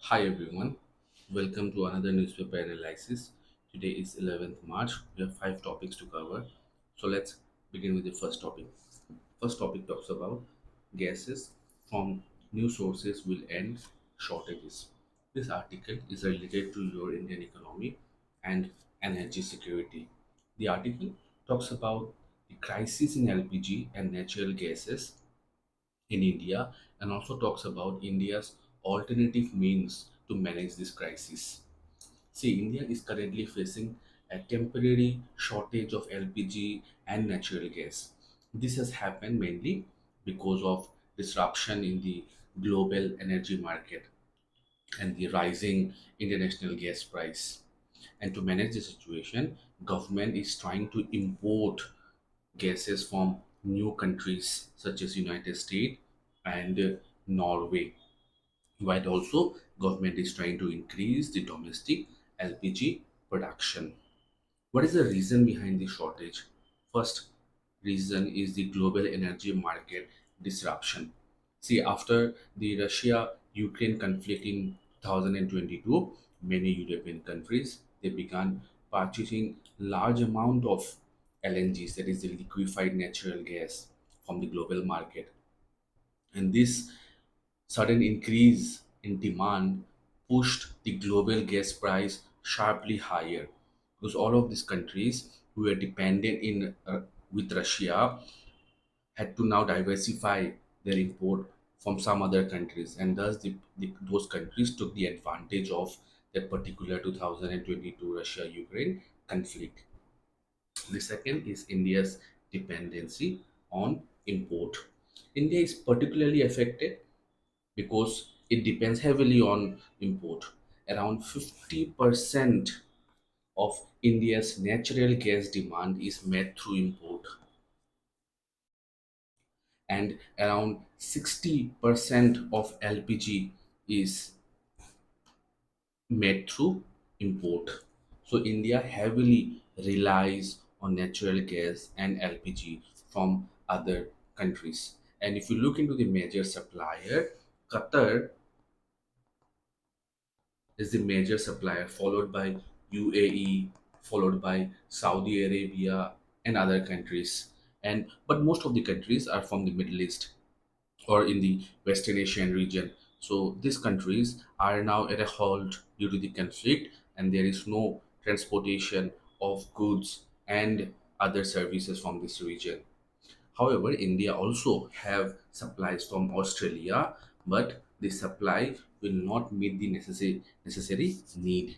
Hi everyone, welcome to another newspaper analysis. Today is 11th March. We have five topics to cover. So let's begin with the first topic. First topic talks about gases from new sources will end shortages. This article is related to your Indian economy and energy security. The article talks about the crisis in LPG and natural gases in India and also talks about India's alternative means to manage this crisis. See, India is currently facing a temporary shortage of LPG and natural gas. This has happened mainly because of disruption in the global energy market and the rising international gas price. And to manage the situation, government is trying to import gases from new countries such as United States and Norway, while also government is trying to increase the domestic LPG production. What is the reason behind the shortage? First reason is the global energy market disruption. See, after the Russia Ukraine conflict in 2022, many European countries they began purchasing large amount of LNGs, that is the liquefied natural gas, from the global market. And this sudden increase in demand pushed the global gas price sharply higher because all of these countries who were dependent in with Russia had to now diversify their import from some other countries, and thus those countries took the advantage of that particular 2022 Russia Ukraine conflict. The second is India's dependency on import. India is particularly affected because it depends heavily on import. Around 50% of India's natural gas demand is met through import, and around 60% of LPG is made through import. So India heavily relies on natural gas and LPG from other countries. And if you look into the major supplier, Qatar is the major supplier, followed by UAE, followed by Saudi Arabia, and other countries. And but most of the countries are from the Middle East or in the Western Asian region. So these countries are now at a halt due to the conflict, and there is no transportation of goods and other services from this region. However, India also have supplies from Australia, but the supply will not meet the necessary need.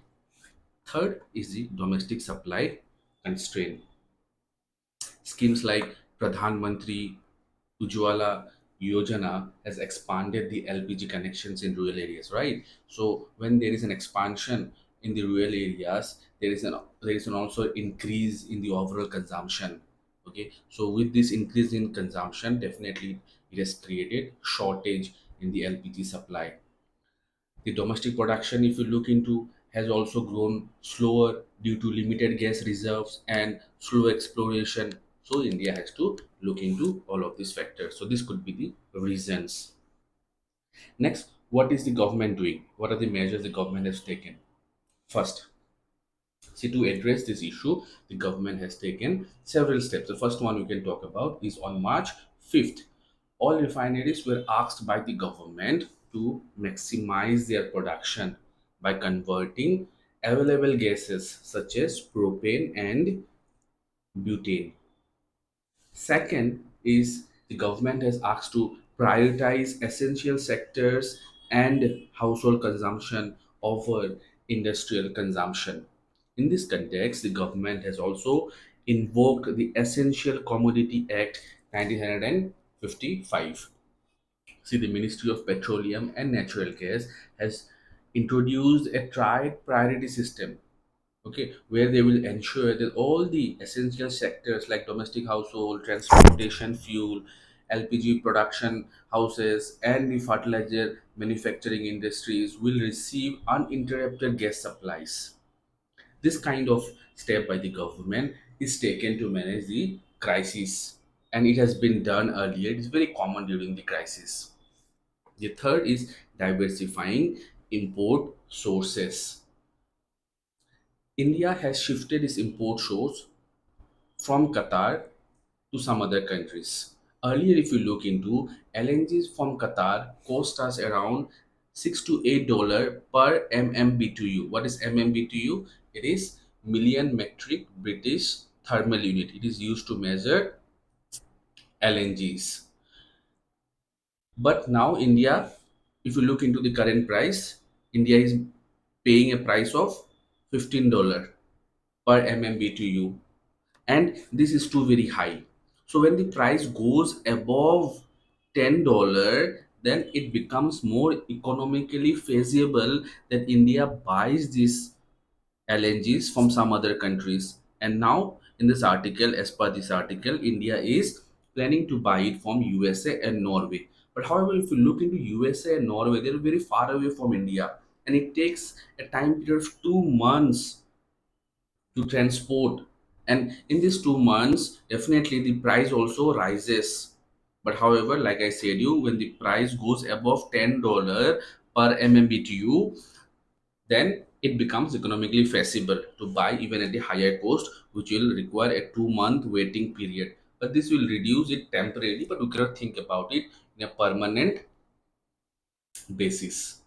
Third is the domestic supply constraint. Schemes like Pradhan Mantri Ujwala Yojana has expanded the LPG connections in rural areas, right? So when there is an expansion in the rural areas, there is an also increase in the overall consumption. Okay, so with this increase in consumption, definitely it has created shortage in the LPG supply. The domestic production, if you look into, has also grown slower due to limited gas reserves and slow exploration. So India has to look into all of these factors. So this could be the reasons. Next, what is the government doing? What are the measures the government has taken? First, see, to address this issue, the government has taken several steps. The first one we can talk about is on March 5th. All refineries were asked by the government to maximize their production by converting available gases such as propane and butane. Second is the government has asked to prioritize essential sectors and household consumption over industrial consumption. In this context, the government has also invoked the Essential Commodity Act 1955. See, the Ministry of Petroleum and Natural Gas has introduced a tried priority system, okay, where they will ensure that all the essential sectors like domestic household, transportation, fuel, LPG production houses, and the fertilizer manufacturing industries will receive uninterrupted gas supplies. This kind of step by the government is taken to manage the crisis, and it has been done earlier. It is very common during the crisis. The third is diversifying import sources. India has shifted its import source from Qatar to some other countries. Earlier, if you look into LNGs from Qatar, cost us around $6 to $8 per MMBTU. What is MMBTU? It is million metric British thermal unit. It is used to measure LNGs. But now India, if you look into the current price, India is paying a price of $15 per MMBTU, and this is too very high. So when the price goes above $10, then it becomes more economically feasible that India buys this LNGs from some other countries. And now, in this article, as per this article, India is planning to buy it from USA and Norway. But however, if you look into USA and Norway, they're very far away from India, and it takes a time period of 2 months to transport. And in these 2 months, definitely the price also rises. But however, like I said you, when the price goes above $10 per MMBTU, then it becomes economically feasible to buy even at a higher cost, which will require a 2 month waiting period. But this will reduce it temporarily, but we cannot think about it in a permanent basis.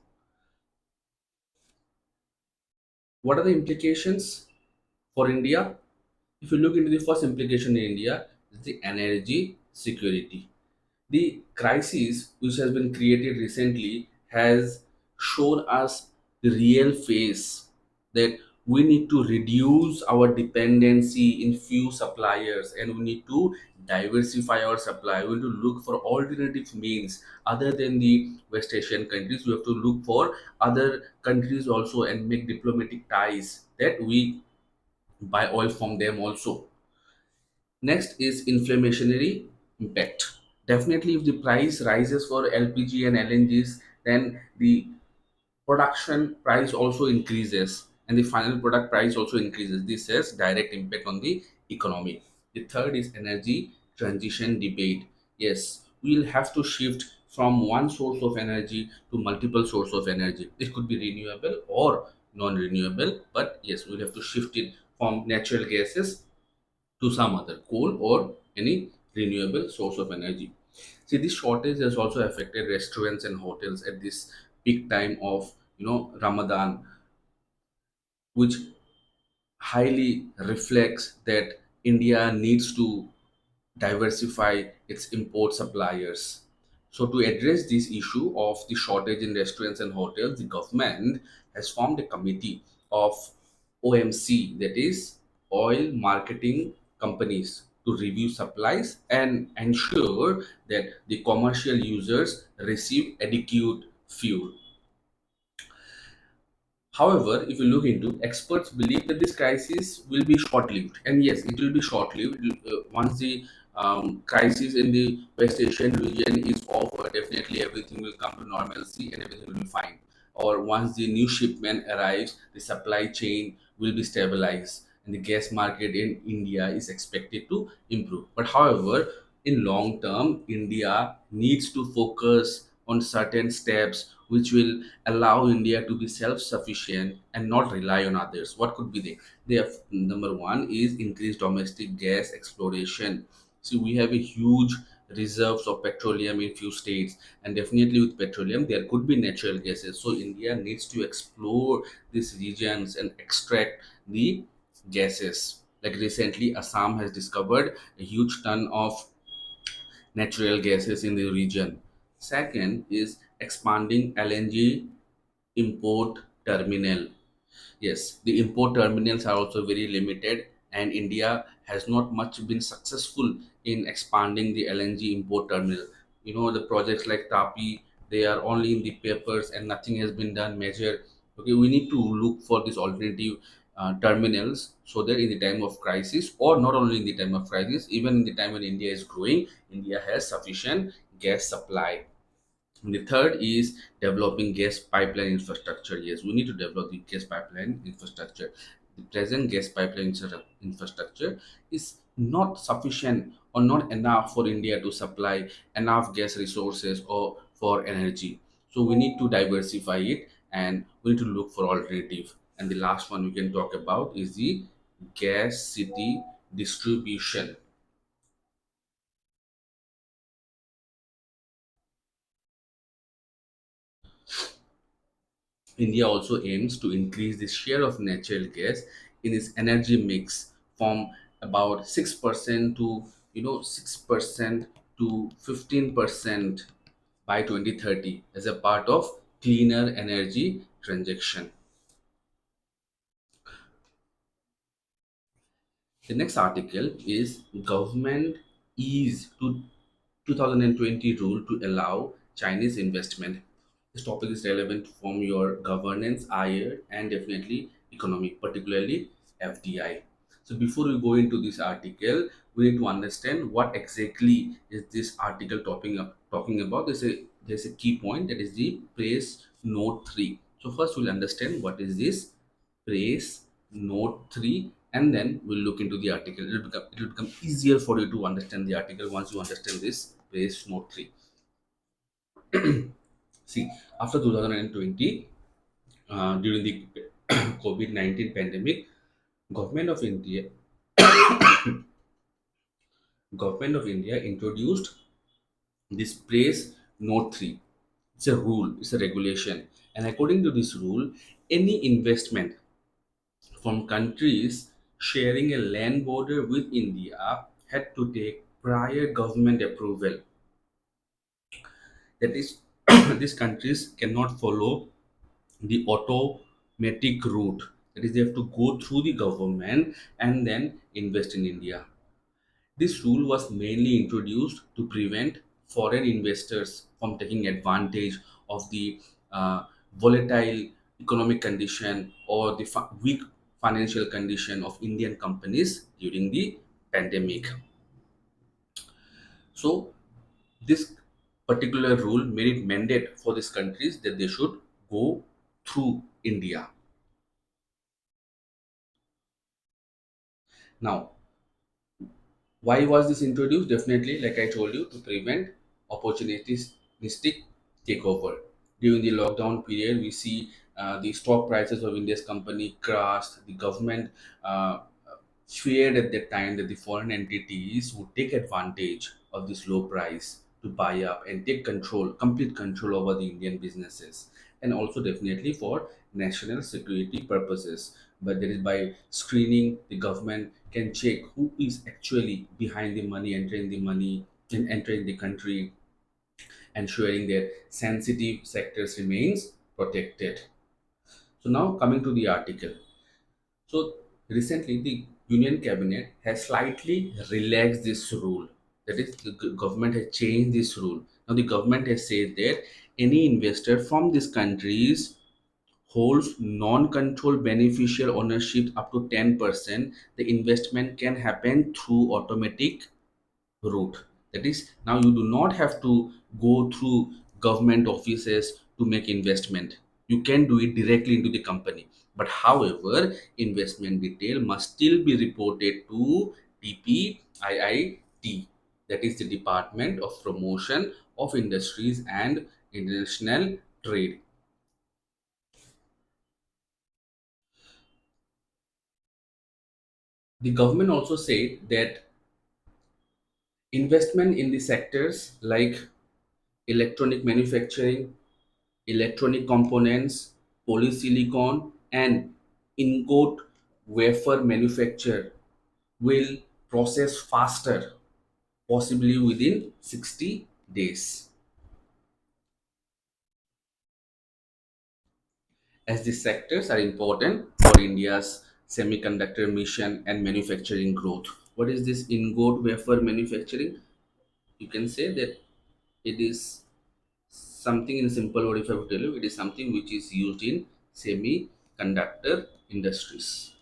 What are the implications for India? If you look into the first implication in India, is the energy security. The crisis which has been created recently has shown us the real face that we need to reduce our dependency in few suppliers, and we need to diversify our supply. We need to look for alternative means other than the West Asian countries. We have to look for other countries also and make diplomatic ties that we buy oil from them also. Next is inflationary impact. Definitely, if the price rises for LPG and LNGs, then the production price also increases and the final product price also increases. This has direct impact on the economy. The third is energy transition debate. Yes, we'll have to shift from one source of energy to multiple source of energy. It could be renewable or non-renewable, but yes, we'll have to shift it from natural gases to some other coal or any renewable source of energy. See, this shortage has also affected restaurants and hotels at this peak time of Ramadan, which highly reflects that India needs to diversify its import suppliers. So, to address this issue of the shortage in restaurants and hotels, the government has formed a committee of OMC, that is, oil marketing companies, to review supplies and ensure that the commercial users receive adequate fuel. However, if you look into, experts believe that this crisis will be short-lived, and yes, it will be short-lived. Once the crisis in the West Asian region is over, definitely everything will come to normalcy and everything will be fine. Or once the new shipment arrives, the supply chain will be stabilized, and the gas market in India is expected to improve. But however, in long term, India needs to focus on certain steps which will allow India to be self-sufficient and not rely on others. What could be they? They have, number one is increased domestic gas exploration. See, we have a huge reserves of petroleum in few states, and definitely with petroleum there could be natural gases. So India needs to explore these regions and extract the gases. Like recently, Assam has discovered a huge ton of natural gases in the region. Second is expanding LNG import terminal. Yes, the import terminals are also very limited, and India has not much been successful in expanding the LNG import terminal. The projects like TAPI, they are only in the papers and nothing has been done major. Okay, we need to look for these alternative terminals so that in the time of crisis, or not only in the time of crisis, even in the time when India is growing, India has sufficient gas supply. And the third is developing gas pipeline infrastructure. Yes, we need to develop the gas pipeline infrastructure. The present gas pipeline infrastructure is not sufficient or not enough for India to supply enough gas resources or for energy. So we need to diversify it, and we need to look for alternative. And the last one we can talk about is the gas city distribution. India also aims to increase the share of natural gas in its energy mix from about 6% to 6% to 15% by 2030 as a part of cleaner energy transaction. The next article is government ease to 2020 rule to allow Chinese investment. This topic is relevant from your governance, IR, and definitely economic, particularly FDI. So before we go into this article, we need to understand what exactly is this article talking about. There's a key point, that is the Press Note 3. So first we'll understand what is this Press Note 3, and then we'll look into the article. It will become easier for you to understand the article once you understand this Press Note 3. See, after 2020, during the COVID-19 pandemic, government of India government of India introduced this Press Note 3. It's a rule, it's a regulation, and according to this rule, any investment from countries sharing a land border with India had to take prior government approval. That is, these countries cannot follow the automatic route. That is, they have to go through the government and then invest in India. This rule was mainly introduced to prevent foreign investors from taking advantage of the volatile economic condition or the weak financial condition of Indian companies during the pandemic. So, this particular rule made it mandate for these countries that they should go through India. Now, why was this introduced? Definitely, like I told you, to prevent opportunistic takeover. During the lockdown period, we see the stock prices of India's company crashed. The government uh, feared at that time that the foreign entities would take advantage of this low price to buy up and take complete control over the Indian businesses, and also definitely for national security purposes. But that is by screening, the government can check who is actually behind the money, entering the money and entering the country, ensuring that sensitive sectors remains protected. So now coming to the article. So recently, the Union Cabinet has slightly relaxed this rule. That is, the government has changed this rule. Now, the government has said that any investor from these countries holds non-controlled beneficial ownership up to 10%. The investment can happen through automatic route. That is, now you do not have to go through government offices to make investment. You can do it directly into the company. But however, investment detail must still be reported to DPIIT. That is the Department of Promotion of Industries and International Trade. The government also said that investment in the sectors like electronic manufacturing, electronic components, polysilicon, and ingot wafer manufacture will process faster, possibly within 60 days, as these sectors are important for India's semiconductor mission and manufacturing growth. What is this ingot wafer manufacturing? You can say that it is something in simple word. If I would tell you, it is something which is used in semiconductor industries.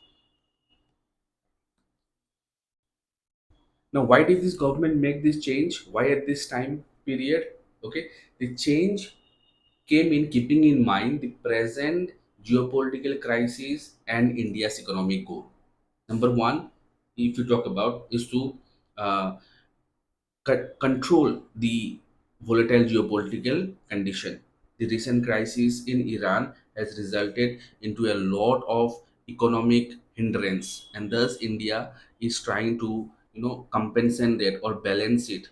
Now, why did this government make this change? Why at this time period? Okay, the change came in keeping in mind the present geopolitical crisis and India's economic goal. Number one, if you talk about, is to uh, control the volatile geopolitical condition. The recent crisis in Iran has resulted into a lot of economic hindrance, and thus India is trying to compensate that or balance it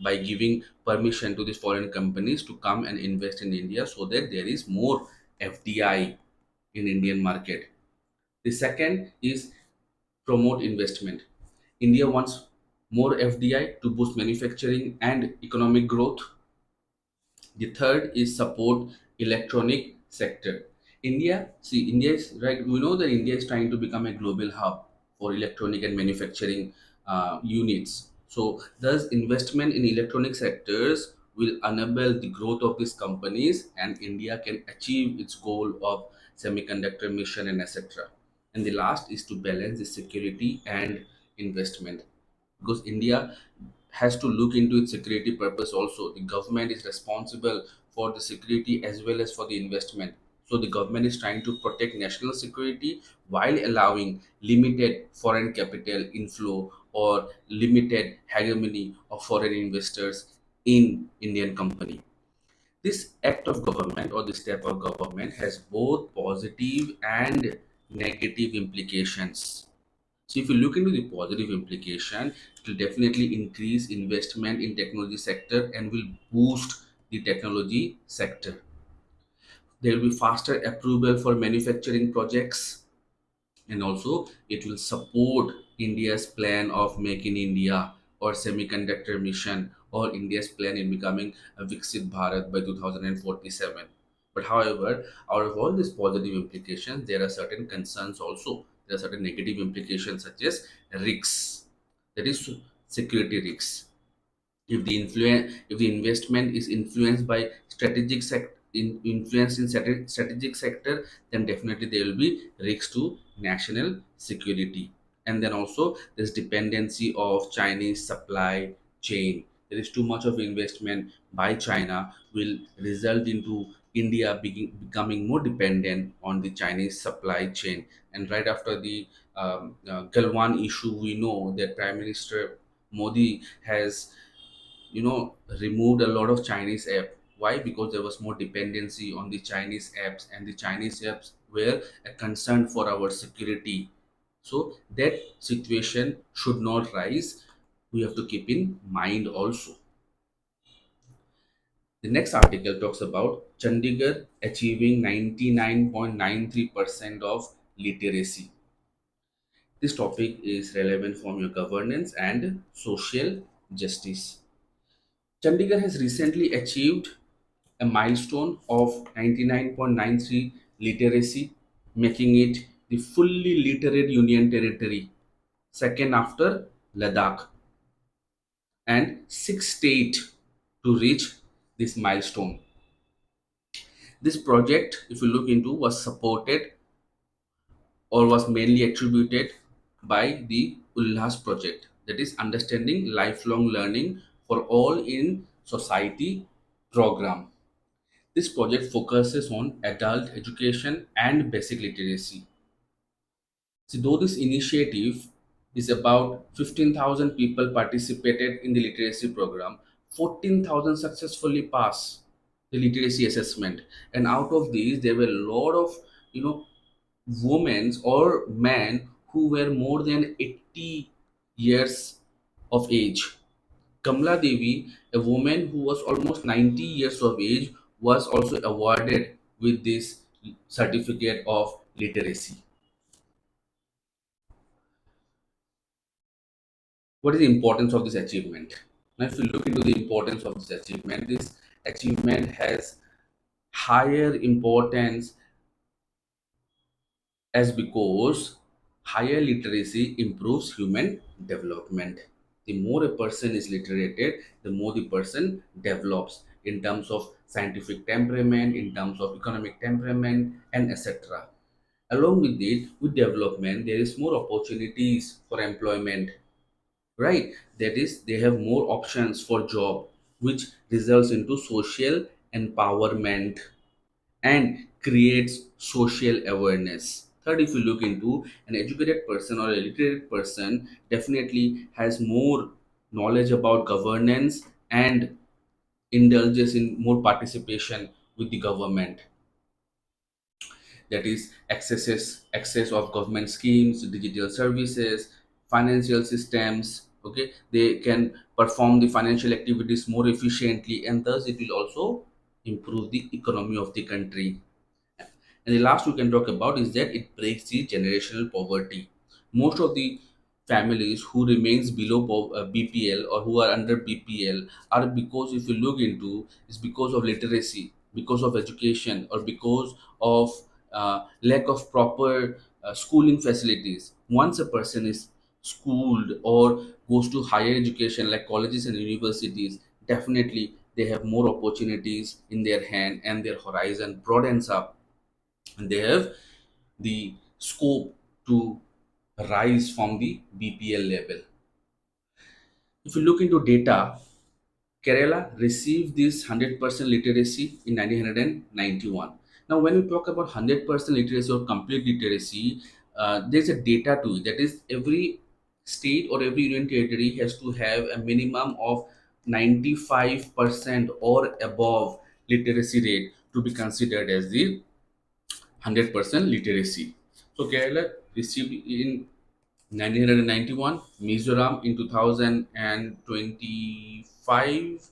by giving permission to these foreign companies to come and invest in India so that there is more FDI in Indian market. The second is promote investment. India wants more FDI to boost manufacturing and economic growth. The third is support electronic sector. India is right. We know that India is trying to become a global hub for electronic and manufacturing units. So, thus investment in electronic sectors will enable the growth of these companies, and India can achieve its goal of semiconductor mission and etc. And the last is to balance the security and investment, because India has to look into its security purpose also. The government is responsible for the security as well as for the investment. So the government is trying to protect national security while allowing limited foreign capital inflow or limited hegemony of foreign investors in Indian company. This act of government or this step of government has both positive and negative implications. So if you look into the positive implication, it will definitely increase investment in technology sector and will boost the technology sector. There will be faster approval for manufacturing projects, and also it will support India's plan of Make in India or semiconductor mission or India's plan in becoming a Viksit Bharat by 2047. But however, out of all these positive implications, there are certain concerns also. There are certain negative implications such as risks, that is security risks. If the investment is influenced by influence in strategic sector, then definitely there will be risks to national security. And then also there's dependency of Chinese supply chain. There is too much of investment by China will result into India becoming more dependent on the Chinese supply chain. And right after the Galwan issue, we know that Prime Minister Modi has removed a lot of Chinese app. Why? Because there was more dependency on the Chinese apps, and the Chinese apps were a concern for our security. So that situation should not rise. We have to keep in mind also. The next article talks about Chandigarh achieving 99.93% of literacy. This topic is relevant from your governance and social justice. Chandigarh has recently achieved a milestone of 99.93 literacy, making it the fully literate union territory, second after Ladakh, and sixth state to reach this milestone. This project, if you look into, was supported or was mainly attributed by the Ulhas project, that is understanding lifelong learning for all in society program. This project focuses on adult education and basic literacy. See, though this initiative is about 15,000 people participated in the literacy program, 14,000 successfully passed the literacy assessment. And out of these, there were a lot of, you know, women or men who were more than 80 years of age. Kamla Devi, a woman who was almost 90 years of age, was also awarded with this certificate of literacy. What is the importance of this achievement? Now, if you look into the importance of this achievement has higher importance as because higher literacy improves human development. The more a person is literated, the more the person develops in terms of scientific temperament, in terms of economic temperament, and etc. Along with it, with development, there is more opportunities for employment, right? That is, they have more options for job, which results into social empowerment and creates social awareness. Third, if you look into, an educated person or a literate person definitely has more knowledge about governance and indulges in more participation with the government, that is access of government schemes, digital services, financial systems. Okay, they can perform the financial activities more efficiently, and thus it will also improve the economy of the country. And the last we can talk about is that it breaks the generational poverty. Most of the families who remains below BPL or who are under BPL are, because if you look into, it's because of literacy, because of education, or because of lack of proper schooling facilities. Once a person is schooled or goes to higher education like colleges and universities, definitely they have more opportunities in their hand and their horizon broadens up, and they have the scope to rise from the BPL level. If you look into data, Kerala received this 100% literacy in 1991. Now, when we talk about 100% literacy or complete literacy, there's a data to it. That is, every state or every union territory has to have a minimum of 95% or above literacy rate to be considered as the 100% literacy. So Kerala received in 1991, Mizoram in 2025,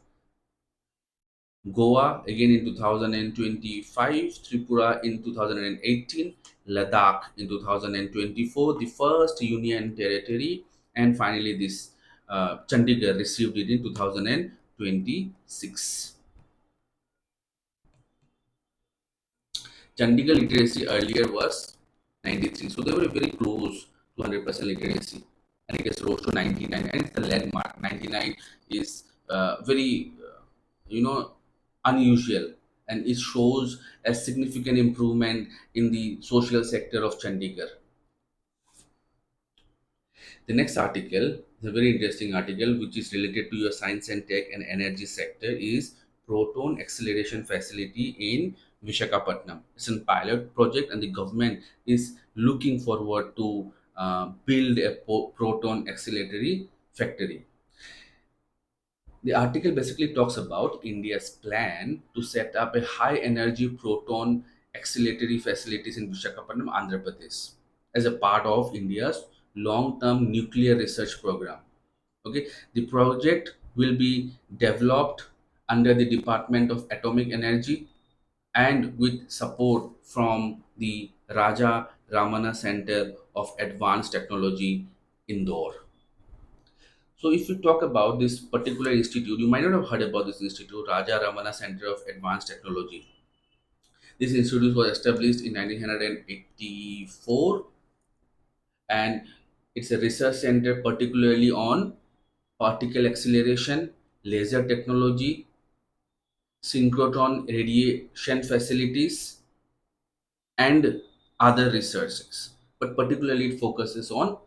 Goa again in 2025, Tripura in 2018, Ladakh in 2024, the first union territory, and finally this Chandigarh received it in 2026. Chandigarh literacy earlier was 93, so they were very close to 100% literacy, and it has rose to 99, and it's the landmark. 99 is very, unusual, and it shows a significant improvement in the social sector of Chandigarh. The next article is a very interesting article which is related to your science and tech and energy sector is Proton acceleration facility in Visakhapatnam. It's a pilot project and the government is looking forward to build a proton accelerator factory. The article basically talks about India's plan to set up a high energy proton accelerator facilities in Visakhapatnam, Andhra Pradesh, as a part of India's long term nuclear research program. Okay, the project will be developed under the Department of Atomic Energy and with support from the Raja Ramana Center of Advanced Technology, Indore. So, if you talk about this particular institute, you might not have heard about this institute, Raja Ramana Center of Advanced Technology. This institute was established in 1984, and it's a research center particularly on particle acceleration, laser technology, synchrotron radiation facilities, and other researches. But particularly, it focuses on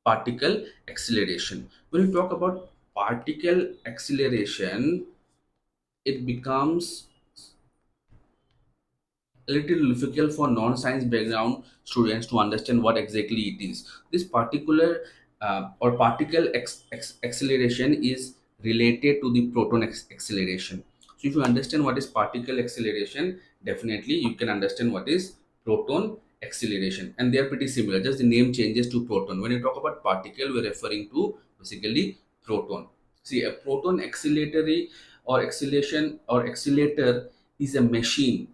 particle acceleration. When we talk about particle acceleration, it becomes a little difficult for non-science background students to understand what exactly it is. This particular or particle acceleration is related to the proton acceleration. So if you understand what is particle acceleration, definitely you can understand what is proton acceleration, and they are pretty similar. Just the name changes to proton. When you talk about particle, we're referring to basically proton. See, a proton acceleratory or acceleration or accelerator is a machine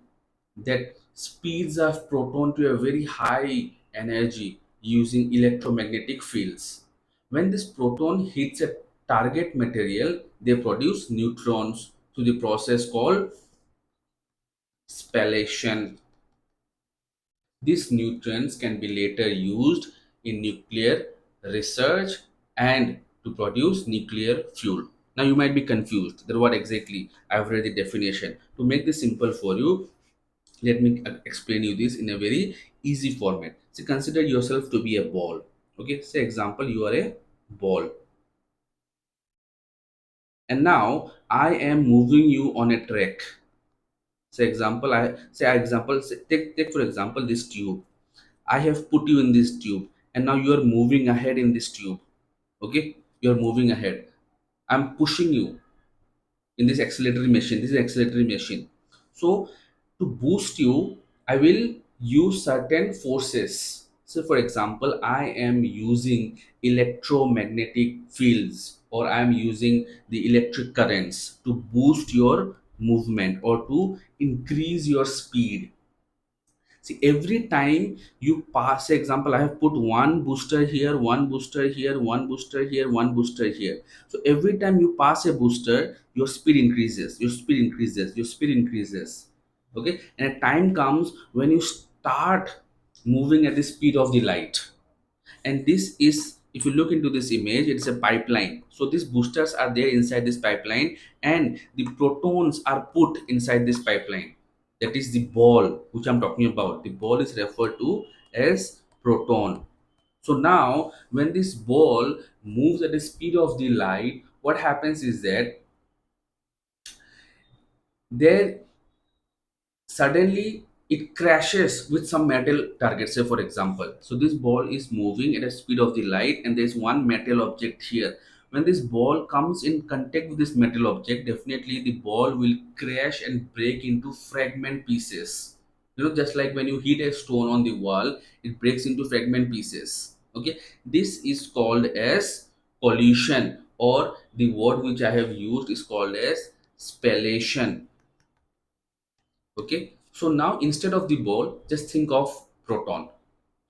that speeds up proton to a very high energy using electromagnetic fields. When this proton hits a target material, they produce neutrons through the process called spallation. These neutrons can be later used in nuclear research and to produce nuclear fuel. Now you might be confused that what exactly. I've read the definition. To make this simple for you, let me explain you this in a very easy format. So consider yourself to be a ball. Okay, say example you are a ball, and now I am moving you on a track. Take for example this tube. I have put you in this tube, and now you are moving ahead in this tube. Okay, you are moving ahead. I'm pushing you in this accelerator machine. This is accelerator machine. So to boost you, I will use certain forces. So for example, I am using electromagnetic fields, or I am using the electric currents to boost your movement or to increase your speed. See, every time you pass, example, I have put one booster here, one booster here, one booster here, one booster here. So every time you pass a booster, your speed increases, your speed increases, your speed increases. Okay, and a time comes when you start moving at the speed of the light. And this is, if you look into this image, it's a pipeline. So these boosters are there inside this pipeline, and the protons are put inside this pipeline. That is the ball which I'm talking about. The ball is referred to as proton. So now when this ball moves at the speed of the light, what happens is that there suddenly it crashes with some metal target. Say for example, so this ball is moving at a speed of the light, and there's one metal object here. When this ball comes in contact with this metal object, definitely the ball will crash and break into fragment pieces. Just like when you hit a stone on the wall, it breaks into fragment pieces. Okay, this is called as collision, or the word which I have used is called as spallation. Okay, so now instead of the ball, just think of proton.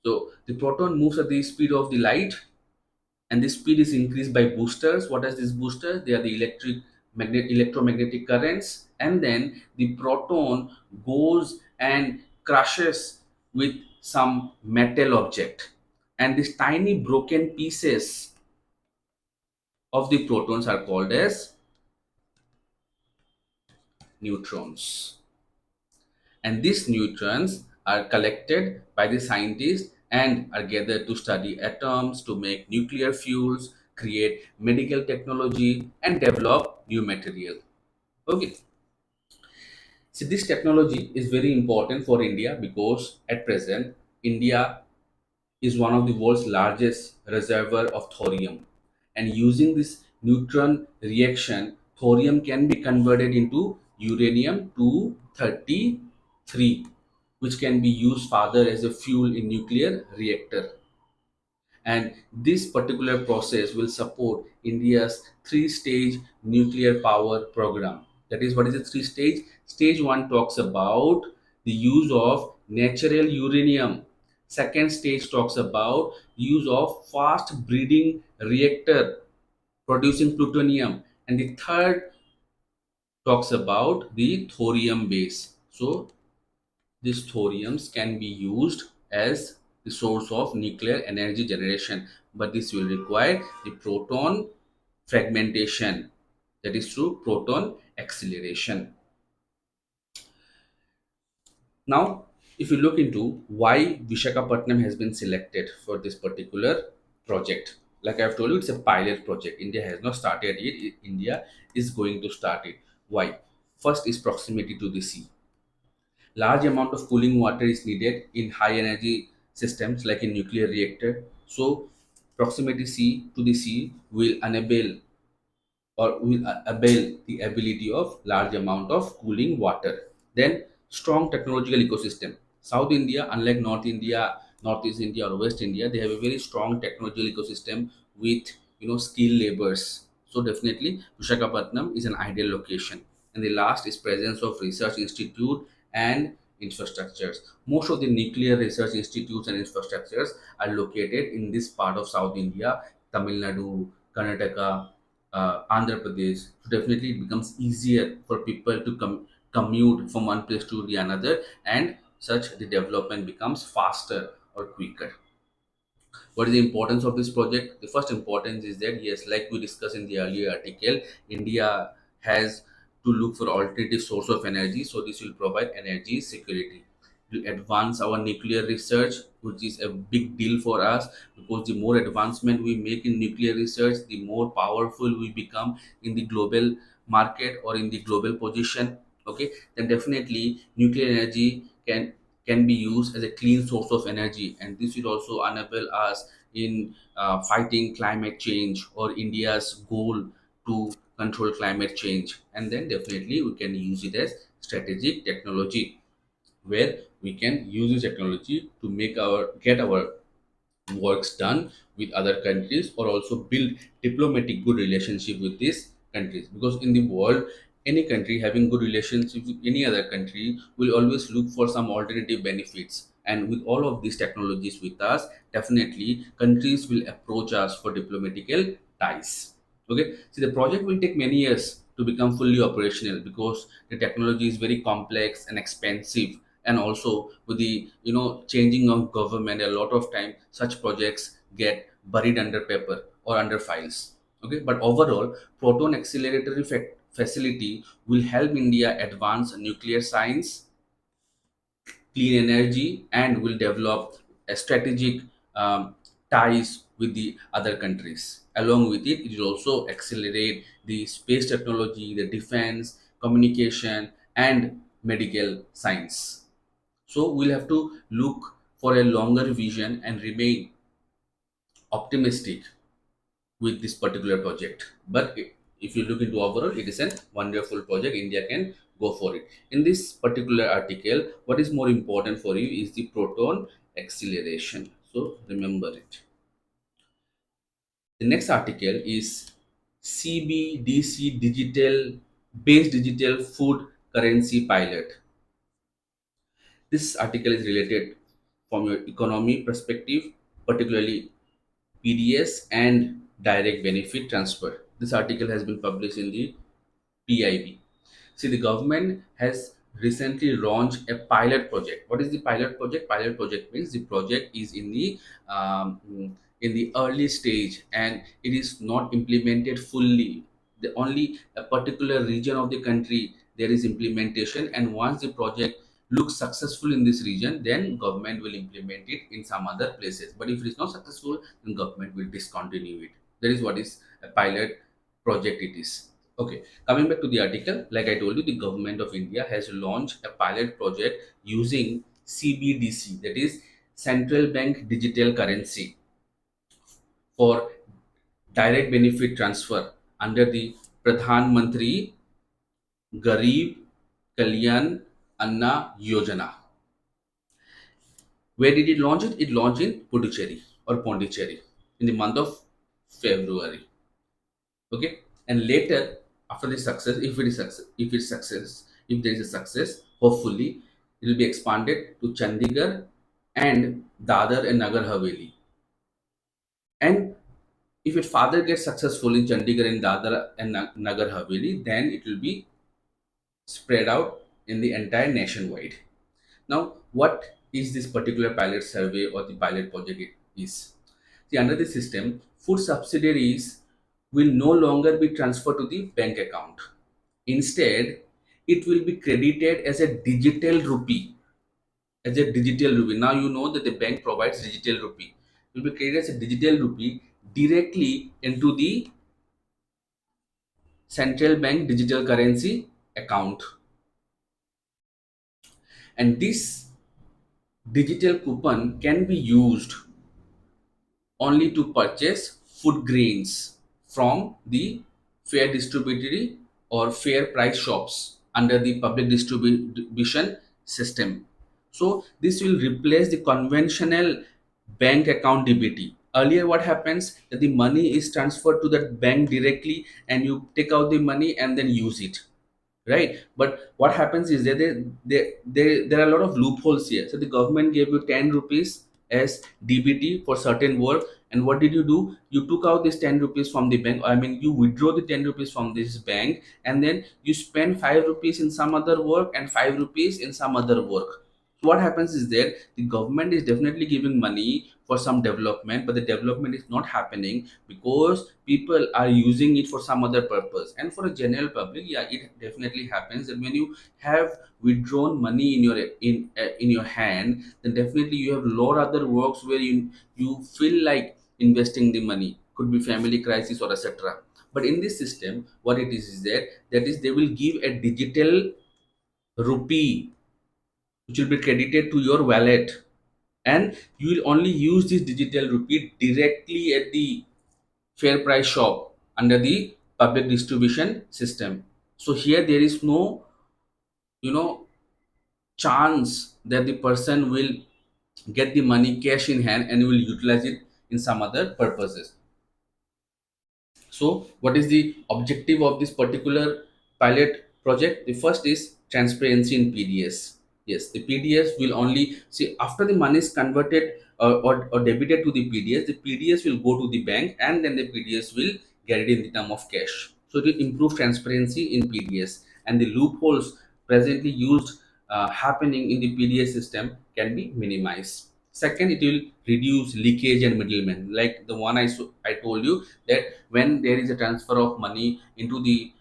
So the proton moves at the speed of the light, and the speed is increased by boosters. What are these boosters? They are the electromagnetic currents, and then the proton goes and crushes with some metal object, and these tiny broken pieces of the protons are called as neutrons. And these neutrons are collected by the scientists and are gathered to study atoms, to make nuclear fuels, create medical technology, and develop new material. Okay, so this technology is very important for India because at present India is one of the world's largest reservoir of thorium. And using this neutron reaction, thorium can be converted into uranium 233, which can be used further as a fuel in nuclear reactor. And this particular process will support India's three-stage nuclear power program. That is, what is the three-stage? Stage one talks about the use of natural uranium. Second stage talks about use of fast breeding reactor producing plutonium, and the third talks about the thorium base. So these thoriums can be used as the source of nuclear energy generation, but this will require the proton fragmentation, that is through proton acceleration. Now, if you look into why Visakhapatnam has been selected for this particular project, like I've told you, it's a pilot project. India has not started it. India is going to start it. Why? First is proximity to the sea. Large amount of cooling water is needed in high energy systems like in nuclear reactor. So proximity sea to the sea will enable or will avail the ability of large amount of cooling water. Then strong technological ecosystem. South India, unlike North India, Northeast India or West India, they have a very strong technological ecosystem with skilled laborers. So definitely Visakhapatnam is an ideal location. And the last is presence of research institute and infrastructures. Most of the nuclear research institutes and infrastructures are located in this part of South India, Tamil Nadu, Karnataka, Andhra Pradesh. So definitely it becomes easier for people to commute from one place to the another, and such the development becomes faster or quicker. What is the importance of this project? The first importance is that, yes, like we discussed in the earlier article, India has to look for alternative source of energy. So this will provide energy security. Will advance our nuclear research, which is a big deal for us, because the more advancement we make in nuclear research, the more powerful we become in the global market or in the global position. Okay, then definitely nuclear energy can be used as a clean source of energy, and this will also enable us in fighting climate change or India's goal to control climate change. And then definitely we can use it as strategic technology, where we can use this technology to make our get our works done with other countries, or also build diplomatic good relationship with these countries. Because in the world, any country having good relationship with any other country will always look for some alternative benefits, and with all of these technologies with us, definitely countries will approach us for diplomatical ties. Okay, so the project will take many years to become fully operational, because the technology is very complex and expensive, and also with the changing of government, a lot of time such projects get buried under paper or under files. Okay, but overall, proton accelerator facility will help India advance nuclear science, clean energy, and will develop a strategic ties with the other countries. Along with it, it will also accelerate the space technology, the defense, communication, and medical science. So we'll have to look for a longer vision and remain optimistic with this particular project. But if you look into overall, it is a wonderful project. India can go for it. In this particular article, what is more important for you is the proton acceleration. So remember it. The next article is CBDC digital based digital food currency pilot. This article is related from your economy perspective, particularly PDS and direct benefit transfer. This article has been published in the PIB. See, the government has recently launched a pilot project. What is the pilot project? Pilot project means the project is um, in the early stage, and it is not implemented fully. The only a particular region of the country there is implementation, and once the project looks successful in this region, then government will implement it in some other places. But if it is not successful, then government will discontinue it. That is what is a pilot project it is. Okay, coming back to the article, like I told you, the government of India has launched a pilot project using CBDC, that is central bank digital currency, for direct benefit transfer under the Pradhan Mantri Garib Kalyan Anna Yojana. Where did it launch it? It launched in Puducherry or Pondicherry in the month of February. Okay, and later, after the success, if there is a success, hopefully it will be expanded to Chandigarh and Dadar and Nagar Haveli. And if it further gets successful in Chandigarh and Dadar and Nagar Haveli, then it will be spread out in the entire nationwide. Now, what is this particular pilot survey or the pilot project is? See, under the system, food subsidiaries will no longer be transferred to the bank account. Instead, it will be credited as a digital rupee. As a digital rupee. Now you know that the bank provides digital rupee. It will be credited as a digital rupee directly into the central bank digital currency account. And this digital coupon can be used only to purchase food grains from the fair distributory or fair price shops under the public distribution system. So this will replace the conventional bank account DBT. Earlier, what happens that the money is transferred to that bank directly, and you take out the money and then use it, right? But what happens is that there are a lot of loopholes here. So the government gave you 10 rupees as DBT for certain work, and what did you do? You took out this 10 rupees from the bank. I mean, you withdraw the 10 rupees from this bank, and then you spend 5 rupees in some other work and 5 rupees in some other work. So what happens is that the government is definitely giving money for some development, but the development is not happening because people are using it for some other purpose. And for a general public, yeah, it definitely happens that when you have withdrawn money in your hand, then definitely you have lot other works where you feel like investing the money. Could be family crisis or etc. But in this system, what it is that is they will give a digital rupee which will be credited to your wallet, and you will only use this digital rupee directly at the fair price shop under the public distribution system. So here there is no you know chance that the person will get the money cash in hand and will utilize it in some other purposes. So, what is the objective of this particular pilot project? The first is transparency in PDS. Yes, the PDS will only see after the money is converted or debited to the PDS. The PDS will go to the bank and then the PDS will get it in the term of cash. So, it will improve transparency in PDS, and the loopholes presently used happening in the PDS system can be minimized. Second, it will reduce leakage and middlemen. Like the one I told you, that when there is a transfer of money into the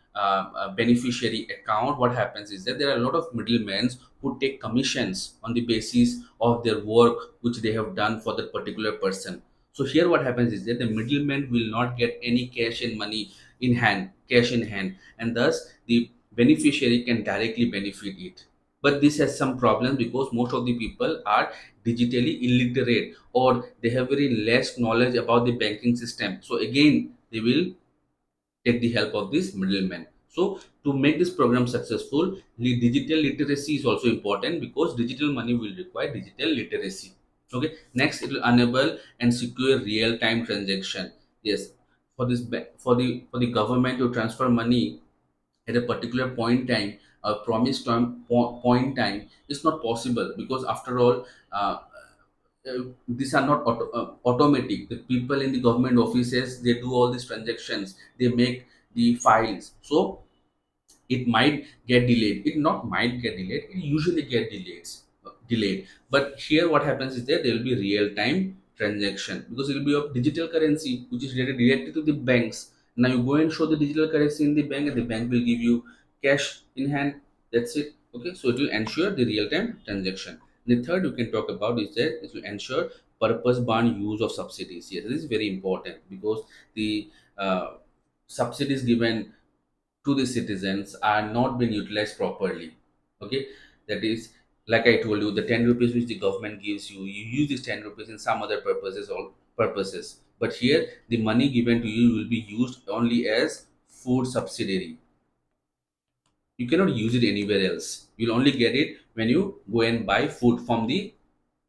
beneficiary account, what happens is that there are a lot of middlemen who take commissions on the basis of their work which they have done for that particular person. So here what happens is that the middleman will not get any cash in hand, and thus the beneficiary can directly benefit it. But this has some problems because most of the people are digitally illiterate, or they have very less knowledge about the banking system. So again, they will take the help of this middleman. So to make this program successful, digital literacy is also important because digital money will require digital literacy. Okay. Next, it will enable and secure real time transaction. Yes, for this for the government to transfer money at a particular point time, a promised point time is not possible, because after all, these are not automatic. The people in the government offices, they do all these transactions, they make the files. So it might get delayed. It not might get delayed, it usually get delayed. But here what happens is that there will be real time transaction, because it will be of digital currency which is related directly to the banks. Now you go and show the digital currency in the bank, and the bank will give you cash in hand. That's it. Okay, so it will ensure the real time transaction. The third we can talk about is that it will ensure purpose bound use of subsidies. Yes, this is very important because the subsidies given to the citizens are not being utilized properly. Okay, that is, like I told you, the 10 rupees which the government gives you, you use this 10 rupees in some other purposes or purposes. But here, the money given to you will be used only as food subsidiary. You cannot use it anywhere else. You'll only get it when you go and buy food from the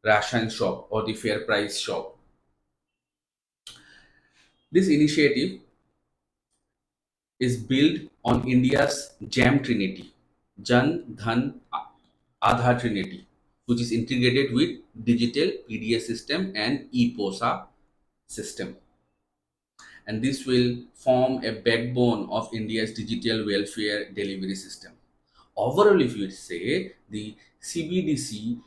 ration shop or the fair price shop. This initiative is built on India's GEM Trinity, Jan Dhan Aadhaar Trinity, which is integrated with digital PDS system and ePOSA system. And this will form a backbone of India's digital welfare delivery system. Overall, if you say, the CBDC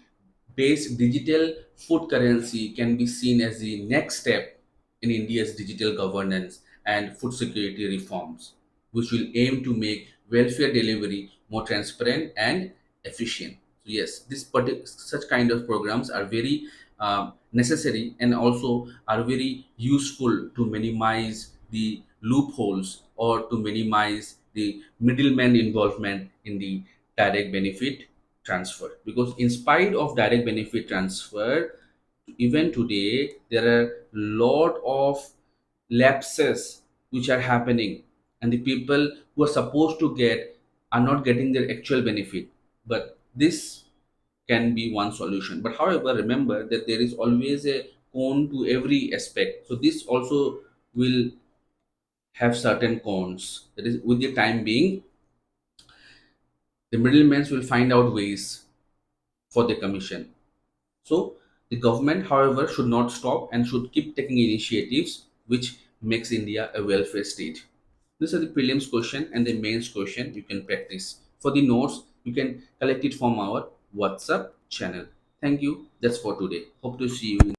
based digital food currency can be seen as the next step in India's digital governance and food security reforms, which will aim to make welfare delivery more transparent and efficient. So yes, such kind of programs are very necessary, and also are very useful to minimize the loopholes or to minimize the middleman involvement in the direct benefit transfer. Because in spite of direct benefit transfer, even today there are lot of lapses which are happening, and the people who are supposed to get are not getting their actual benefit. But this can be one solution. But however, remember that there is always a cone to every aspect. So this also will have certain cons. That is, with the time being, the middlemen will find out ways for the commission. So the government, however, should not stop and should keep taking initiatives which makes India a welfare state. These are the prelims question and the mains question you can practice. For the notes, you can collect it from our WhatsApp channel. Thank you. That's for today. Hope to see you.